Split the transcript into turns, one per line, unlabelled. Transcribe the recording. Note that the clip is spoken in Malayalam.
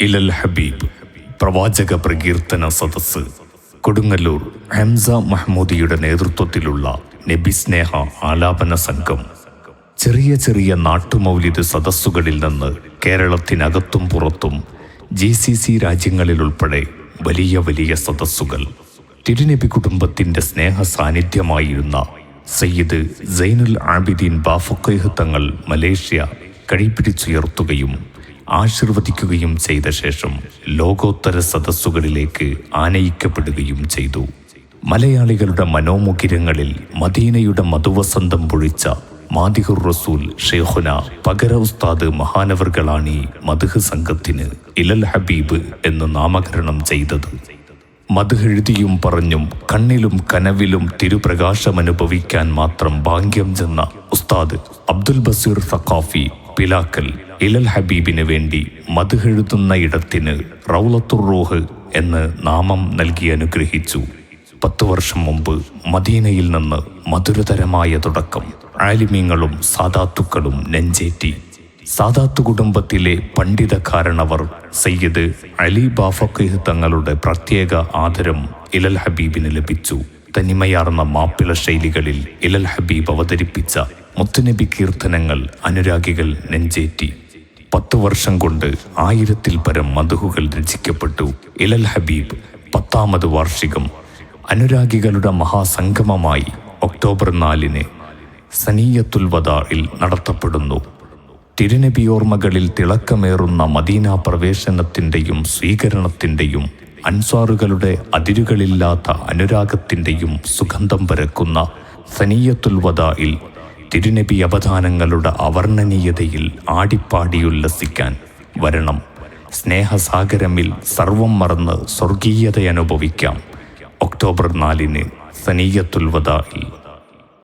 ഇലൽ ഹബീബ് പ്രവാചക പ്രകീർത്തന സദസ്സ് കൊടുങ്ങല്ലൂർ ഹംസ മഹ്മൂദിയുടെ നേതൃത്വത്തിലുള്ള നബി സ്നേഹ ആലാപന സംഘം. ചെറിയ ചെറിയ നാട്ടുമൗലിദ് സദസ്സുകളിൽ നിന്ന് കേരളത്തിനകത്തും പുറത്തും GCC രാജ്യങ്ങളിലുൾപ്പെടെ വലിയ വലിയ സദസ്സുകൾ. തിരുനബി കുടുംബത്തിൻ്റെ സ്നേഹ സാന്നിധ്യമായിരുന്ന സയ്യിദ് സൈനുൽ ആബിദീൻ ബാഫഖീഹ് തങ്ങൾ മലേഷ്യ കൈപിടിച്ചുയർത്തുകയും ആശീർവദിക്കുകയും ചെയ്ത ശേഷം ലോകോത്തര സദസ്സുകളിലേക്ക് ആനയിക്കപ്പെടുകയും ചെയ്തു. മലയാളികളുടെ മനോമുഖിരങ്ങളിൽ മദീനയുടെ മധുവസന്തം പൊഴിച്ച മാദിഹുർ റസൂൽ ഷെയ്ഖുന പകര ഉസ്താദ് മഹാനവർകളാണ് ഈ മദ്ഹ് സംഘത്തിന് ഇലൽ ഹബീബ് എന്ന് നാമകരണം ചെയ്തത്. മദ്ഹ് എഴുതിയും പറഞ്ഞും കണ്ണിലും കനവിലും തിരുപ്രകാശമനുഭവിക്കാൻ മാത്രം ഭാഗ്യം ചെന്ന ഉസ്താദ് അബ്ദുൽ ബസീർ സഖാഫി പിലാക്കൽ ഇലൽ ഹബീബിന് വേണ്ടി മദ്ഹ് എഴുതുന്ന ഇടത്തിന് റൗളത്തുർ റൂഹ് എന്ന് നാമം നൽകി അനുഗ്രഹിച്ചു. 10 വർഷം മുമ്പ് മദീനയിൽ നിന്ന് മധുരതരമായ തുടക്കം ആലിമീങ്ങളും സാദാത്തുക്കളും നെഞ്ചേറ്റി. സാദാത്തു കുടുംബത്തിലെ പണ്ഡിതകാരണവർ സയ്യിദ് അലി ബാഫഖീഹ് തങ്ങളുടെ പ്രത്യേക ആദരം ഇലൽ ഹബീബിന് ലഭിച്ചു. തനിമയാർന്ന മാപ്പിള ശൈലികളിൽ ഇലൽ ഹബീബ് അവതരിപ്പിച്ച മുത്തുനബി കീർത്തനങ്ങൾ അനുരാഗികൾ നെഞ്ചേറ്റി. 10 വർഷം കൊണ്ട് 1000-ൽ പരം മദ്ഹുകൾ രചിക്കപ്പെട്ടു. ഇലൽ ഹബീബ് 10ാമത് വാർഷികം അനുരാഗികളുടെ മഹാസംഗമമായി ഒക്ടോബർ 4-ന് സനിയത്തുൽ വദാഇൽ നടത്തപ്പെടുന്നു. തിരുനബിയോർമ്മകളിൽ തിളക്കമേറുന്ന മദീന പ്രവേശനത്തിൻ്റെയും സ്വീകരണത്തിൻ്റെയും അൻസ്വാറുകളുടെ അതിരുകളില്ലാത്ത അനുരാഗത്തിൻ്റെയും സുഗന്ധം പരക്കുന്ന സനിയത്തുൽ വദാഇൽ തിരുനബി അവധാനങ്ങളുടെ അവർണ്ണനീയതയിൽ ആടിപ്പാടിയുല്ലസിക്കാൻ വരണം. സ്നേഹസാഗരമിൽ സർവം മറന്ന് സ്വർഗീയതയനുഭവിക്കാം. ഒക്ടോബർ 4-ന് സനിയത്തുൽ വദാഇൽ.